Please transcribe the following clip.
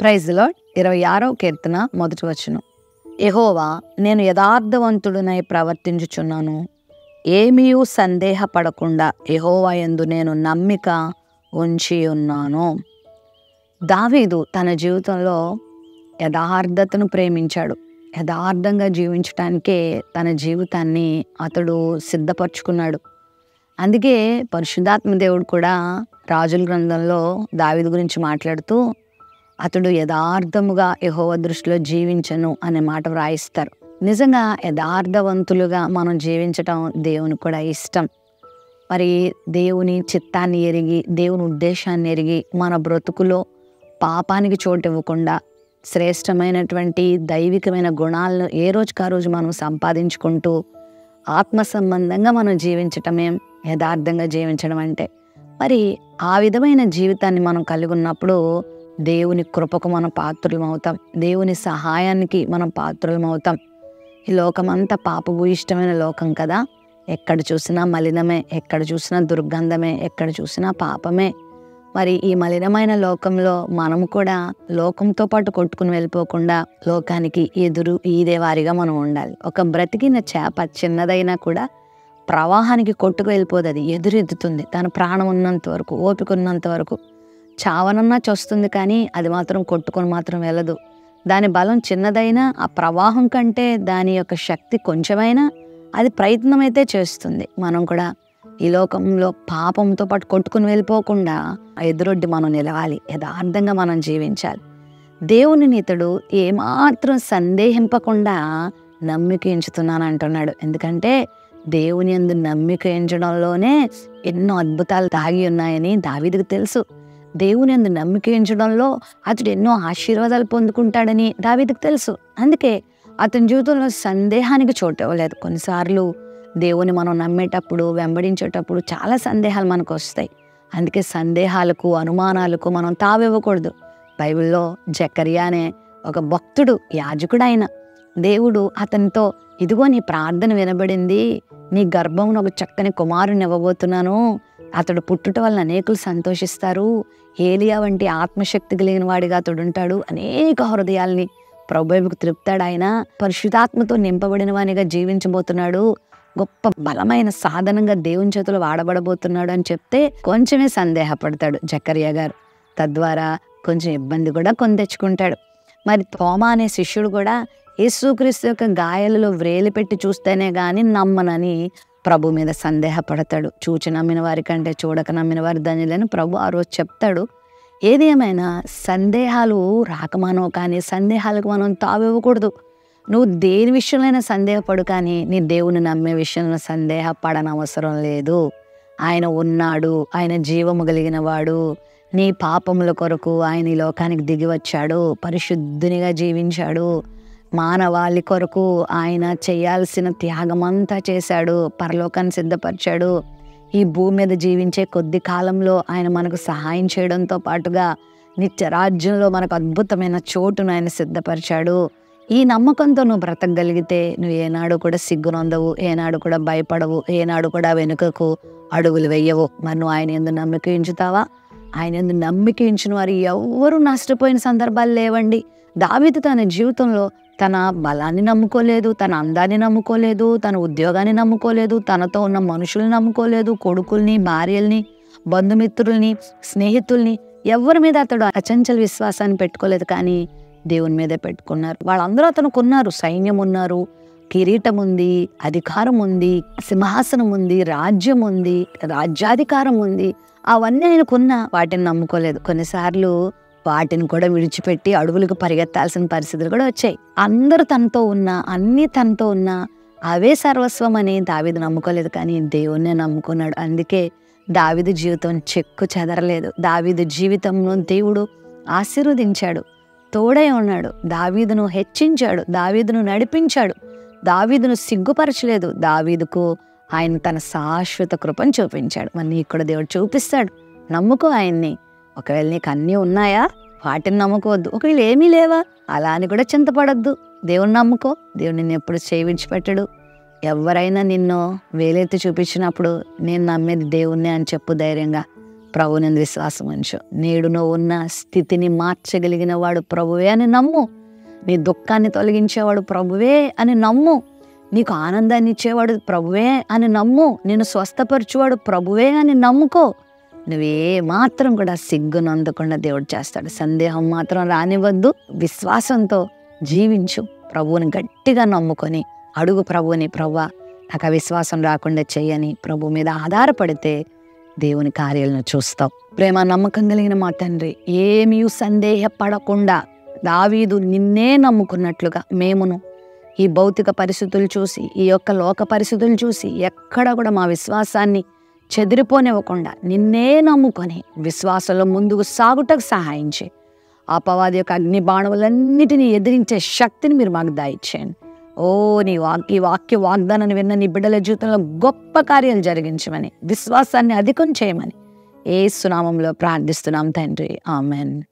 Praise lord. 26వ కీర్తన మొదటి వచనం. యెహోవా, నేను యథార్థవంతుడనై ప్రవర్తించుచున్నాను, ఏమీయూ సందేహపడకుండా యెహోవా యందు నేను నమ్మిక ఉంచి ఉన్నాను. దావీదు తన జీవితంలో యథార్థతను ప్రేమించాడు. యథార్థంగా జీవించటానికే తన జీవితాన్ని అతడు సిద్ధపరచుకున్నాడు. అందుకే పరిశుద్ధాత్మ దేవుడు కూడా రాజుల గ్రంథంలో దావీదు గురించి మాట్లాడుతూ అతడు యథార్థముగా యెహోవా దృష్టిలో జీవించను అనే మాట వ్రాయిస్తారు. నిజంగా యథార్థవంతులుగా మనం జీవించటం దేవునికి కూడా ఇష్టం. మరి దేవుని చిత్తాన్ని ఎరిగి, దేవుని ఉద్దేశాన్ని ఎరిగి, మన బ్రతుకులో పాపానికి చోటు ఇవ్వకుండా శ్రేష్టమైనటువంటి దైవికమైన గుణాలను ఏ రోజుకి ఆ రోజు మనం సంపాదించుకుంటూ ఆత్మ సంబంధంగా మనం జీవించటమే యథార్థంగా జీవించడం అంటే. మరి ఆ విధమైన జీవితాన్ని మనం కలిగి ఉన్నప్పుడు దేవుని కృపకు మనం పాత్రులమవుతాం. దేవుని సహాయానికి మనం పాత్రులమవుతాం. ఈ లోకమంతా పాపభూయిష్టమైన లోకం కదా. ఎక్కడ చూసినా మలినమే, ఎక్కడ చూసినా దుర్గంధమే, ఎక్కడ చూసినా పాపమే. మరి ఈ మలినమైన లోకంలో మనము కూడా లోకంతో పాటు కొట్టుకుని వెళ్ళిపోకుండా లోకానికి ఎదురు ఈదే వారిగా మనం ఉండాలి. ఒక బ్రతికిన చేప చిన్నదైనా కూడా ప్రవాహానికి కొట్టుకు వెళ్ళిపోదు, అది ఎదురెత్తుతుంది. తన ప్రాణం ఉన్నంత వరకు, ఓపిక ఉన్నంత వరకు. చావనన్నా చస్తుంది, కానీ అది మాత్రం కొట్టుకొని మాత్రం వెళ్ళదు. దాని బలం చిన్నదైనా ఆ ప్రవాహం కంటే దాని యొక్క శక్తి కొంచెమైనా అది ప్రయత్నం అయితే చేస్తుంది. మనం కూడా ఈ లోకంలో పాపంతో పాటు కొట్టుకుని వెళ్ళిపోకుండా ఎదురొడ్డి మనం నిలవాలి, యథార్థంగా మనం జీవించాలి. దేవునిని ఇతడు ఏమాత్రం సందేహింపకుండా నమ్మిక ఎంచుతున్నాను అంటున్నాడు. ఎందుకంటే దేవుని యందు నమ్మిక ఎంచడంలోనే ఎన్నో అద్భుతాలు దాగి ఉన్నాయని దావీదుకు తెలుసు. దేవుని యందు నమ్మిక ఎంచడంలో అతడు ఎన్నో ఆశీర్వాదాలు పొందుకుంటాడని దావీదుకు తెలుసు. అందుకే అతని జీవితంలో సందేహానికి చోటు ఇవ్వలేదు. కొన్నిసార్లు దేవుని మనం నమ్మేటప్పుడు, వెంబడించేటప్పుడు చాలా సందేహాలు మనకు వస్తాయి. అందుకే సందేహాలకు, అనుమానాలకు మనం తావివ్వకూడదు. బైబిల్లో జకర్యా అనే ఒక భక్తుడు, యాజకుడైన దేవుడు అతనితో, ఇదిగో నీ ప్రార్థన వినబడింది, నీ గర్భమును ఒక చక్కని కుమారుని ఇవ్వబోతున్నాను, అతడు పుట్టుట వలన అనేకులు సంతోషిస్తారు, ఏలియా వంటి ఆత్మశక్తి కలిగిన వాడిగా అతడు ఉంటాడు, అనేక హృదయాల్ని ప్రభువుకు త్రిప్తాడు, ఆయన పరిశుద్ధాత్మతో నింపబడిన వానిగా జీవించబోతున్నాడు, గొప్ప బలమైన సాధనంగా దేవుని చేతులు వాడబడబోతున్నాడు అని చెప్తే కొంచెమే సందేహపడతాడు జకర్యా గారు. తద్వారా కొంచెం ఇబ్బంది కూడా కొని తెచ్చుకుంటాడు. మరి తోమా అనే శిష్యుడు కూడా యేసుక్రీస్తు యొక్క గాయాలలో వ్రేలి పెట్టి చూస్తేనే గాని నమ్మనని ప్రభు మీద సందేహపడతాడు. చూచి నమ్మిన వారి కంటే చూడక నమ్మిన వారి ధన్యులని ప్రభు ఆ రోజు చెప్తాడు. ఏది ఏమైనా సందేహాలు రాకమానో, కానీ సందేహాలకు మనం తావివ్వకూడదు. నువ్వు దేని విషయంలో సందేహపడు, కానీ నీ దేవుని నమ్మే విషయంలో సందేహపడనవసరం లేదు. ఆయన ఉన్నాడు, ఆయన జీవము కలిగిన వాడు. నీ పాపముల కొరకు ఆయన ఈ లోకానికి దిగి వచ్చాడు, పరిశుద్ధునిగా జీవించాడు, మానవాళి కొరకు ఆయన చేయాల్సిన త్యాగమంతా చేశాడు, పరలోకాన్ని సిద్ధపరిచాడు. ఈ భూమి మీద జీవించే కొద్ది కాలంలో ఆయన మనకు సహాయం చేయడంతో పాటుగా నిత్య రాజ్యంలో మనకు అద్భుతమైన చోటును ఆయన సిద్ధపరిచాడు. ఈ నమ్మకంతో నువ్వు బ్రతకగలిగితే నువ్వు ఏనాడు కూడా సిగ్గునొందవు, ఏనాడు కూడా భయపడవు, ఏనాడు కూడా వెనుకకు అడుగులు వెయ్యవు. మరి నువ్వు ఆయన యందు నమ్మిక ఉంచుతావా? ఆయన యందు నమ్మిక ఉంచిన వారు ఎవ్వరూ నష్టపోయిన సందర్భాలు లేవండి. దావీదు తన జీవితంలో తన బలాన్ని నమ్ముకోలేదు, తన అందాన్ని నమ్ముకోలేదు, తన ఉద్యోగాన్ని నమ్ముకోలేదు, తనతో ఉన్న మనుషుల్ని నమ్ముకోలేదు, కొడుకుల్ని, భార్యల్ని, బంధుమిత్రుల్ని, స్నేహితుల్ని, ఎవరి మీద అతడు అచంచల విశ్వాసాన్ని పెట్టుకోలేదు, కానీ దేవుని మీదే పెట్టుకున్నారు. వాళ్ళందరూ అతనికి ఉన్నారు, సైన్యం ఉన్నారు, కిరీటం ఉంది, అధికారం ఉంది, సింహాసనం ఉంది, రాజ్యం ఉంది, రాజ్యాధికారం ఉంది. అవన్నీ ఆయనకున్న వాటిని నమ్ముకోలేదు. కొన్నిసార్లు వాటిని కూడా విడిచిపెట్టి అడవులకు పరిగెత్తాల్సిన పరిస్థితులు కూడా వచ్చాయి. అందరూ తనతో ఉన్నా, అన్నీ తనతో ఉన్నా అవే సర్వస్వం అని దావీదు నమ్ముకోలేదు, కానీ దేవుణ్ణే నమ్ముకున్నాడు. అందుకే దావీదు జీవితం చెక్కు చెదరలేదు. దావీదు జీవితంలో దేవుడు ఆశీర్వదించాడు, తోడై ఉన్నాడు, దావీదును హెచ్చించాడు, దావీదును నడిపించాడు, దావీదును సిగ్గుపరచలేదు. దావీదుకు ఆయన తన శాశ్వత కృపను చూపించాడు. మరి నీకు కూడా దేవుడు చూపిస్తాడు. నమ్ముకో ఆయన్ని. ఒకవేళ నీకు అన్నీ ఉన్నాయా, వాటిని నమ్ముకోవద్దు. ఒకవేళ ఏమీ లేవా, అలా అని కూడా చింతపడద్దు. దేవుని నమ్ముకో. దేవుడు నిన్ను ఎప్పుడు చేయి విడిచిపెట్టడు. ఎవరైనా నిన్ను వేలెత్తి చూపించినప్పుడు నేను నమ్మేది దేవుణ్ణే అని చెప్పు ధైర్యంగా. ప్రభువునందు విశ్వాసం ఉంచు. నేడు నువ్వు ఉన్న స్థితిని మార్చగలిగిన వాడు ప్రభువే అని నమ్ము. నీ దుఃఖాన్ని తొలగించేవాడు ప్రభువే అని నమ్ము. నీకు ఆనందాన్ని ఇచ్చేవాడు ప్రభువే అని నమ్ము. నిన్ను స్వస్థపరచువాడు ప్రభువే అని నమ్ముకో. నువ్వే మాత్రం కూడా సిగ్గును అందకుండా దేవుడు చేస్తాడు. సందేహం మాత్రం రానివ్వద్దు. విశ్వాసంతో జీవించు. ప్రభువుని గట్టిగా నమ్ముకొని అడుగు ప్రభువుని, ప్రభువా నాకు ఆ విశ్వాసం రాకుండా చెయ్యని ప్రభు మీద ఆధారపడితే దేవుని కార్యాలను చూస్తావు. ప్రేమ నమ్మకం కలిగిన మా తండ్రి, ఏమీ సందేహపడకుండా దావీదు నిన్నే నమ్ముకున్నట్లుగా మేమును ఈ భౌతిక పరిస్థితులు చూసి, ఈ యొక్క లోక పరిస్థితులు చూసి ఎక్కడ కూడా మా విశ్వాసాన్ని చెదిరిపోనివ్వకుండా నిన్నే నమ్ముకొని విశ్వాసంలో ముందుకు సాగుటకు సహాయం చేయి. అపవాది యొక్క అగ్ని బాణములన్నిటినీ ఎదిరించే శక్తిని మీరు మాకు దయచేయండి. నీ వాక్య వాగ్దానాన్ని విన్న నీ బిడ్డల జీవితంలో గొప్ప కార్యాలు జరిగించమని, విశ్వాసాన్ని అధికం చేయమని యేసు నామములో ప్రార్థిస్తున్నాం తండ్రి. ఆమెన్.